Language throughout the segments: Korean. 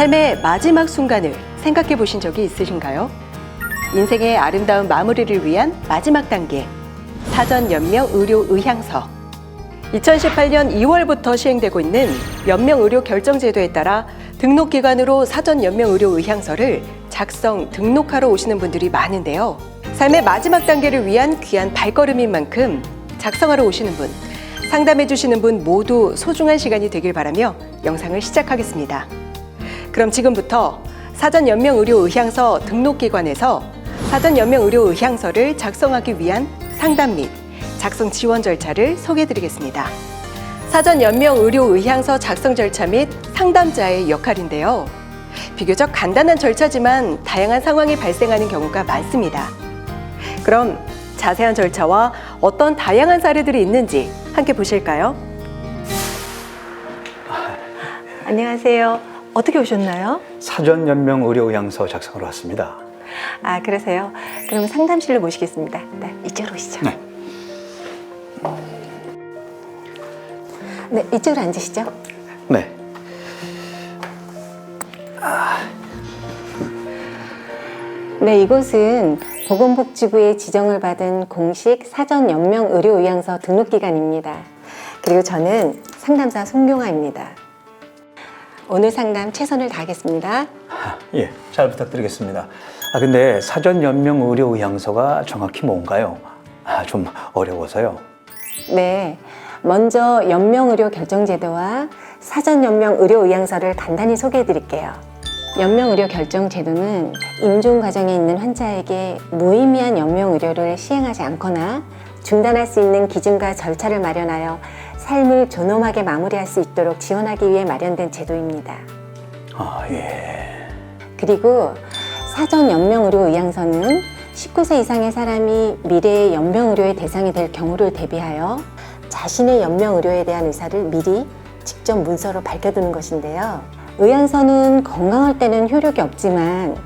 삶의 마지막 순간을 생각해 보신 적이 있으신가요? 인생의 아름다운 마무리를 위한 마지막 단계, 사전 연명 의료 의향서. 2018년 2월부터 시행되고 있는 연명 의료 결정 제도에 따라 등록기관으로 사전 연명 의료 의향서를 작성, 등록하러 오시는 분들이 많은데요. 삶의 마지막 단계를 위한 귀한 발걸음인 만큼 작성하러 오시는 분, 상담해 주시는 분 모두 소중한 시간이 되길 바라며 영상을 시작하겠습니다. 그럼 지금부터 사전 연명 의료 의향서 등록기관에서 사전 연명 의료 의향서를 작성하기 위한 상담 및 작성 지원 절차를 소개해 드리겠습니다. 사전 연명 의료 의향서 작성 절차 및 상담자의 역할인데요. 비교적 간단한 절차지만 다양한 상황이 발생하는 경우가 많습니다. 그럼 자세한 절차와 어떤 다양한 사례들이 있는지 함께 보실까요? 안녕하세요. 어떻게 오셨나요? 사전 연명 의료 의향서 작성하러 왔습니다. 아, 그러세요? 그럼 상담실로 모시겠습니다. 네, 이쪽으로 오시죠. 네. 네, 이쪽으로 앉으시죠. 네. 네, 이곳은 보건복지부의 지정을 받은 공식 사전 연명 의료 의향서 등록기관입니다. 그리고 저는 상담사 송경아입니다. 오늘 상담 최선을 다하겠습니다. 예, 잘 부탁드리겠습니다. 근데 사전 연명 의료 의향서가 정확히 뭔가요? 좀 어려워서요. 네, 먼저 연명의료 결정제도와 사전 연명 의료 의향서를 간단히 소개해 드릴게요. 연명의료 결정제도는 임종 과정에 있는 환자에게 무의미한 연명의료를 시행하지 않거나 중단할 수 있는 기준과 절차를 마련하여 삶을 존엄하게 마무리할 수 있도록 지원하기 위해 마련된 제도입니다. 예. 그리고 사전 연명의료 의향서는 19세 이상의 사람이 미래의 연명의료의 대상이 될 경우를 대비하여 자신의 연명의료에 대한 의사를 미리 직접 문서로 밝혀두는 것인데요. 의향서는 건강할 때는 효력이 없지만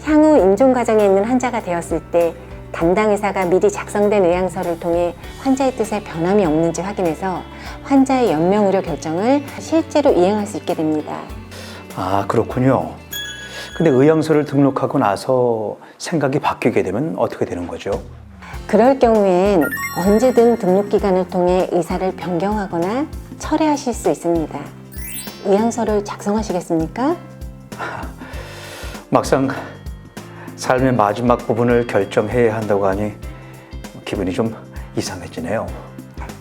향후 임종 과정에 있는 환자가 되었을 때 담당 의사가 미리 작성된 의향서를 통해 환자의 뜻에 변함이 없는지 확인해서 환자의 연명의료 결정을 실제로 이행할 수 있게 됩니다. 그렇군요. 근데 의향서를 등록하고 나서 생각이 바뀌게 되면 어떻게 되는 거죠? 그럴 경우엔 언제든 등록기관을 통해 의사를 변경하거나 철회하실 수 있습니다. 의향서를 작성하시겠습니까? 막상 삶의 마지막 부분을 결정해야 한다고 하니 기분이 좀 이상해지네요.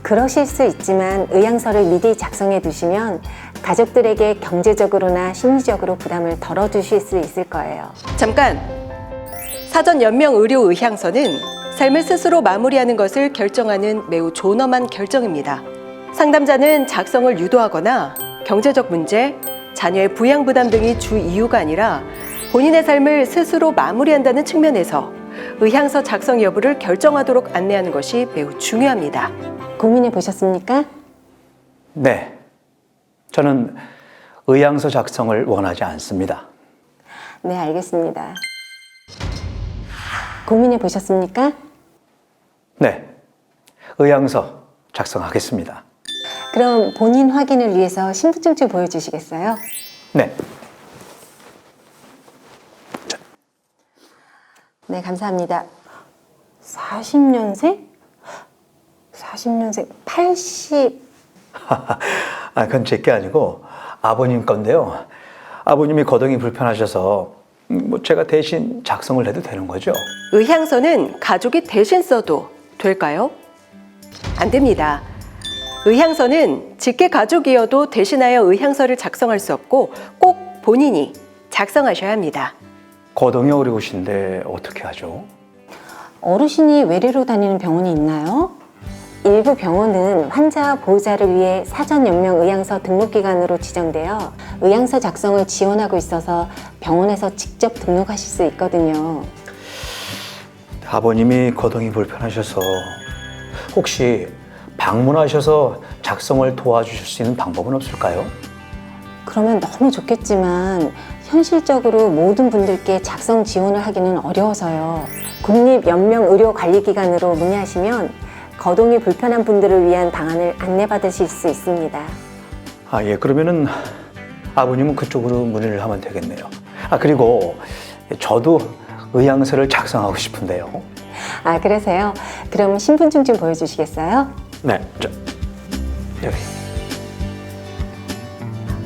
그러실 수 있지만 의향서를 미리 작성해 두시면 가족들에게 경제적으로나 심리적으로 부담을 덜어주실 수 있을 거예요. 잠깐! 사전 연명 의료 의향서는 삶을 스스로 마무리하는 것을 결정하는 매우 존엄한 결정입니다. 상담자는 작성을 유도하거나 경제적 문제, 자녀의 부양 부담 등이 주 이유가 아니라 본인의 삶을 스스로 마무리한다는 측면에서 의향서 작성 여부를 결정하도록 안내하는 것이 매우 중요합니다. 고민해 보셨습니까? 네. 저는 의향서 작성을 원하지 않습니다. 네, 알겠습니다. 고민해 보셨습니까? 네. 의향서 작성하겠습니다. 그럼 본인 확인을 위해서 신분증 보여주시겠어요? 네. 네, 감사합니다. 40년생? 40년생, 80... 그건 제 게 아니고 아버님 건데요. 아버님이 거동이 불편하셔서 제가 대신 작성을 해도 되는 거죠? 의향서는 가족이 대신 써도 될까요? 안 됩니다. 의향서는 직계 가족이어도 대신하여 의향서를 작성할 수 없고 꼭 본인이 작성하셔야 합니다. 거동이 어려우신데 어떻게 하죠? 어르신이 외래로 다니는 병원이 있나요? 일부 병원은 환자와 보호자를 위해 사전 연명 의향서 등록기관으로 지정되어 의향서 작성을 지원하고 있어서 병원에서 직접 등록하실 수 있거든요. 아버님이 거동이 불편하셔서 혹시 방문하셔서 작성을 도와주실 수 있는 방법은 없을까요? 그러면 너무 좋겠지만 현실적으로 모든 분들께 작성 지원을 하기는 어려워서요. 국립연명의료관리기관으로 문의하시면 거동이 불편한 분들을 위한 방안을 안내받으실 수 있습니다. 예, 그러면은 아버님은 그쪽으로 문의를 하면 되겠네요. 그리고 저도 의향서를 작성하고 싶은데요. 아, 그러세요? 그럼 신분증 좀 보여주시겠어요? 네, 여기.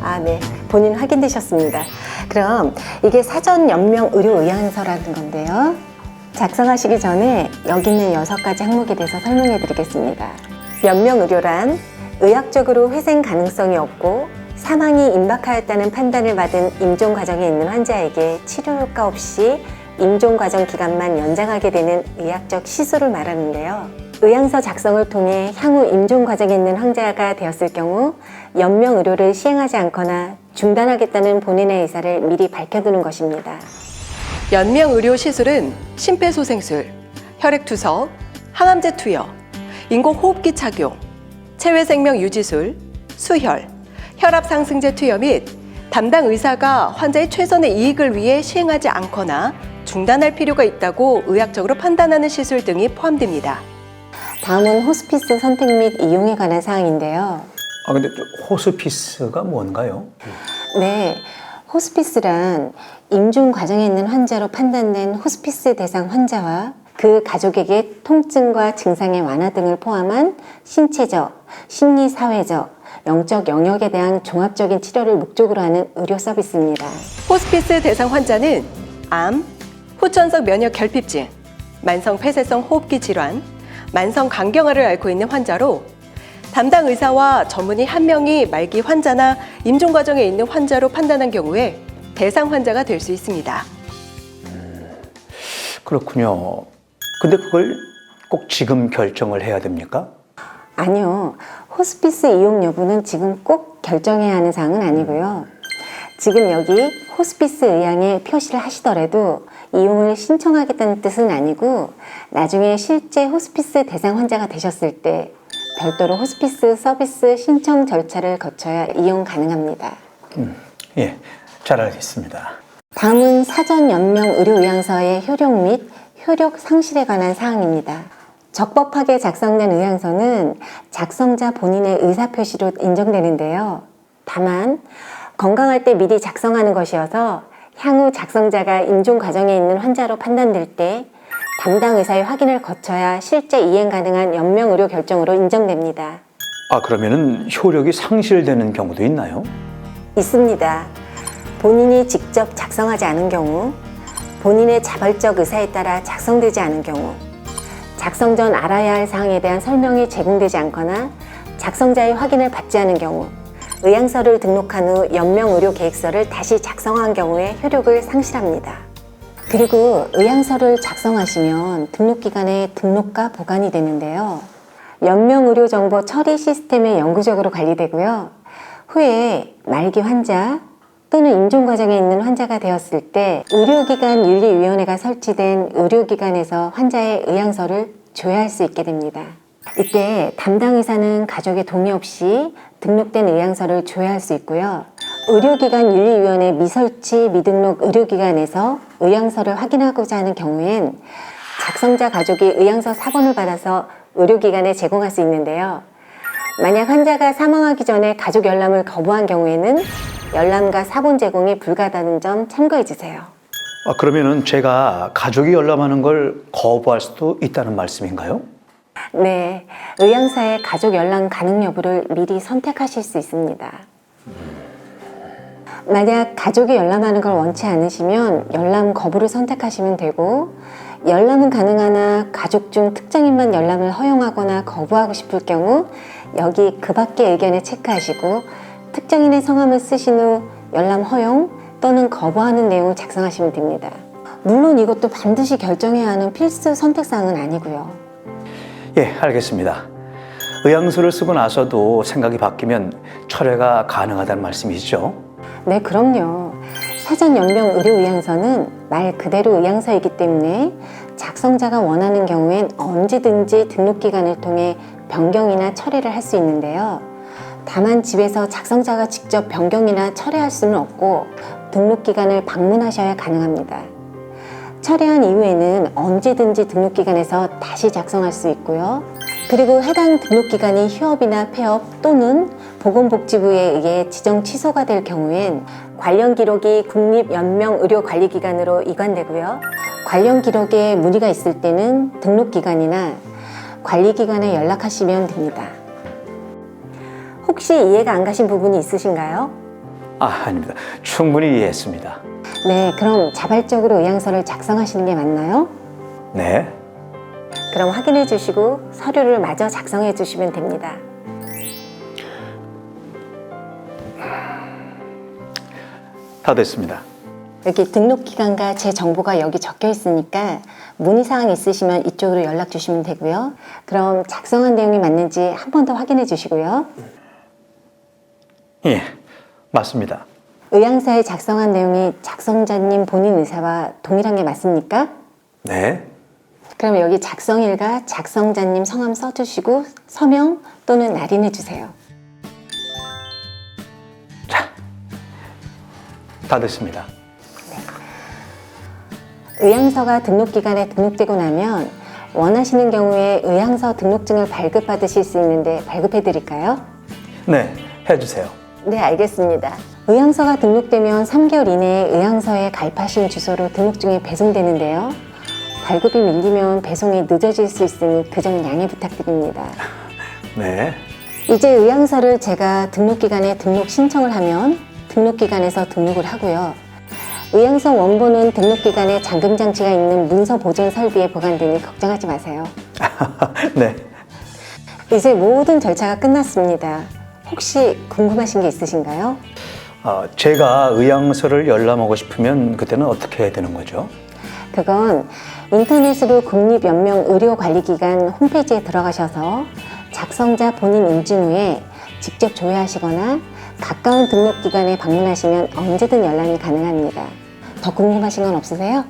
아, 네. 본인 확인되셨습니다. 그럼 이게 사전 연명 의료 의향서라는 건데요. 작성하시기 전에 여기 있는 6가지 항목에 대해서 설명해 드리겠습니다. 연명 의료란 의학적으로 회생 가능성이 없고 사망이 임박하였다는 판단을 받은 임종 과정에 있는 환자에게 치료 효과 없이 임종 과정 기간만 연장하게 되는 의학적 시술을 말하는데요. 의향서 작성을 통해 향후 임종 과정에 있는 환자가 되었을 경우 연명 의료를 시행하지 않거나 중단하겠다는 본인의 의사를 미리 밝혀두는 것입니다. 연명 의료 시술은 심폐소생술, 혈액투석, 항암제 투여, 인공호흡기 착용, 체외생명 유지술, 수혈, 혈압 상승제 투여 및 담당 의사가 환자의 최선의 이익을 위해 시행하지 않거나 중단할 필요가 있다고 의학적으로 판단하는 시술 등이 포함됩니다. 다음은 호스피스 선택 및 이용에 관한 사항인데요. 근데 호스피스가 뭔가요? 네, 호스피스란 임종 과정에 있는 환자로 판단된 호스피스 대상 환자와 그 가족에게 통증과 증상의 완화 등을 포함한 신체적, 심리사회적, 영적 영역에 대한 종합적인 치료를 목적으로 하는 의료 서비스입니다. 호스피스 대상 환자는 암, 후천성 면역 결핍증, 만성 폐쇄성 호흡기 질환, 만성 간경화를 앓고 있는 환자로 담당 의사와 전문의 한 명이 말기 환자나 임종 과정에 있는 환자로 판단한 경우에 대상 환자가 될 수 있습니다. 그렇군요. 근데 그걸 꼭 지금 결정을 해야 됩니까? 아니요. 호스피스 이용 여부는 지금 꼭 결정해야 하는 사항은 아니고요. 지금 여기 호스피스 의향에 표시를 하시더라도 이용을 신청하겠다는 뜻은 아니고 나중에 실제 호스피스 대상 환자가 되셨을 때 별도로 호스피스 서비스 신청 절차를 거쳐야 이용 가능합니다. 예, 잘 알겠습니다. 다음은 사전 연명 의료 의향서의 효력 및 효력 상실에 관한 사항입니다. 적법하게 작성된 의향서는 작성자 본인의 의사표시로 인정되는데요. 다만 건강할 때 미리 작성하는 것이어서 향후 작성자가 임종 과정에 있는 환자로 판단될 때 담당 의사의 확인을 거쳐야 실제 이행 가능한 연명 의료 결정으로 인정됩니다. 그러면은 효력이 상실되는 경우도 있나요? 있습니다. 본인이 직접 작성하지 않은 경우, 본인의 자발적 의사에 따라 작성되지 않은 경우, 작성 전 알아야 할 사항에 대한 설명이 제공되지 않거나 작성자의 확인을 받지 않은 경우, 의향서를 등록한 후 연명 의료 계획서를 다시 작성한 경우에 효력을 상실합니다. 그리고 의향서를 작성하시면 등록기관에 등록과 보관이 되는데요. 연명 의료 정보 처리 시스템에 영구적으로 관리되고요. 후에 말기 환자 또는 임종 과정에 있는 환자가 되었을 때 의료기관 윤리위원회가 설치된 의료기관에서 환자의 의향서를 조회할 수 있게 됩니다. 이때 담당 의사는 가족의 동의 없이 등록된 의향서를 조회할 수 있고요. 의료기관 윤리위원회 미설치 미등록 의료기관에서 의향서를 확인하고자 하는 경우엔 작성자 가족이 의향서 사본을 받아서 의료기관에 제공할 수 있는데요. 만약 환자가 사망하기 전에 가족 열람을 거부한 경우에는 열람과 사본 제공이 불가하다는 점 참고해 주세요. 그러면은 제가 가족이 열람하는 걸 거부할 수도 있다는 말씀인가요? 네, 의향서의 가족 열람 가능 여부를 미리 선택하실 수 있습니다. 만약 가족이 열람하는 걸 원치 않으시면 열람 거부를 선택하시면 되고, 열람은 가능하나 가족 중 특정인만 열람을 허용하거나 거부하고 싶을 경우 여기 그 밖의 의견에 체크하시고 특정인의 성함을 쓰신 후 열람 허용 또는 거부하는 내용을 작성하시면 됩니다. 물론 이것도 반드시 결정해야 하는 필수 선택사항은 아니고요. 예, 알겠습니다. 의향서를 쓰고 나서도 생각이 바뀌면 철회가 가능하다는 말씀이시죠? 네, 그럼요. 사전 연명 의료 의향서는 말 그대로 의향서이기 때문에 작성자가 원하는 경우엔 언제든지 등록기관을 통해 변경이나 철회를 할 수 있는데요. 다만 집에서 작성자가 직접 변경이나 철회할 수는 없고 등록기관을 방문하셔야 가능합니다. 철회한 이후에는 언제든지 등록기관에서 다시 작성할 수 있고요. 그리고 해당 등록기관이 휴업이나 폐업 또는 보건복지부에 의해 지정 취소가 될 경우엔 관련 기록이 국립연명의료관리기관으로 이관되고요. 관련 기록에 문의가 있을 때는 등록기관이나 관리기관에 연락하시면 됩니다. 혹시 이해가 안 가신 부분이 있으신가요? 아닙니다. 충분히 이해했습니다. 네, 그럼 자발적으로 의향서를 작성하시는 게 맞나요? 네. 그럼 확인해 주시고 서류를 마저 작성해 주시면 됩니다. 다 됐습니다. 여기 등록기관과 제 정보가 여기 적혀 있으니까 문의사항 있으시면 이쪽으로 연락 주시면 되고요. 그럼 작성한 내용이 맞는지 한 번 더 확인해 주시고요. 예, 맞습니다. 의향서에 작성한 내용이 작성자님 본인 의사와 동일한 게 맞습니까? 네. 그럼 여기 작성일과 작성자님 성함 써주시고 서명 또는 날인해 주세요. 자, 다 됐습니다. 의향서가 등록기관에 등록되고 나면 원하시는 경우에 의향서 등록증을 발급받으실 수 있는데 발급해 드릴까요? 네, 해주세요. 네, 알겠습니다. 의향서가 등록되면 3개월 이내에 의향서에 가입하신 주소로 등록증이 배송되는데요. 발급이 밀리면 배송이 늦어질 수 있으니 그 점 양해 부탁드립니다. 네. 이제 의향서를 제가 등록기관에 등록 신청을 하면 등록기관에서 등록을 하고요. 의향서 원본은 등록기관에 잠금장치가 있는 문서 보존 설비에 보관되니 걱정하지 마세요. 네. 이제 모든 절차가 끝났습니다. 혹시 궁금하신 게 있으신가요? 제가 의향서를 열람하고 싶으면 그때는 어떻게 해야 되는 거죠? 그건 인터넷으로 국립연명의료관리기관 홈페이지에 들어가셔서 작성자 본인 인증 후에 직접 조회하시거나 가까운 등록기관에 방문하시면 언제든 열람이 가능합니다. 더 궁금하신 건 없으세요?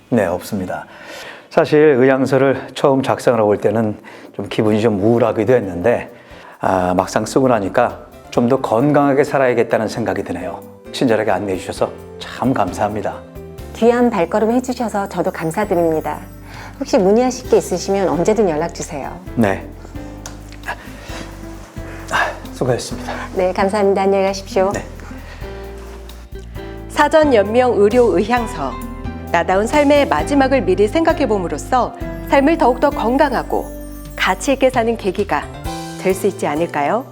네, 없습니다. 사실 의향서를 처음 작성을 하고 올 때는 좀 기분이 좀 우울하기도 했는데 막상 쓰고 나니까 좀 더 건강하게 살아야겠다는 생각이 드네요. 친절하게 안내해 주셔서 참 감사합니다. 귀한 발걸음 해주셔서 저도 감사드립니다. 혹시 문의하실 게 있으시면 언제든 연락 주세요. 네. 수고하셨습니다. 네, 감사합니다. 안녕히 가십시오. 네. 사전 연명 의료 의향서. 나다운 삶의 마지막을 미리 생각해 봄으로써 삶을 더욱더 건강하고 가치 있게 사는 계기가 될 수 있지 않을까요?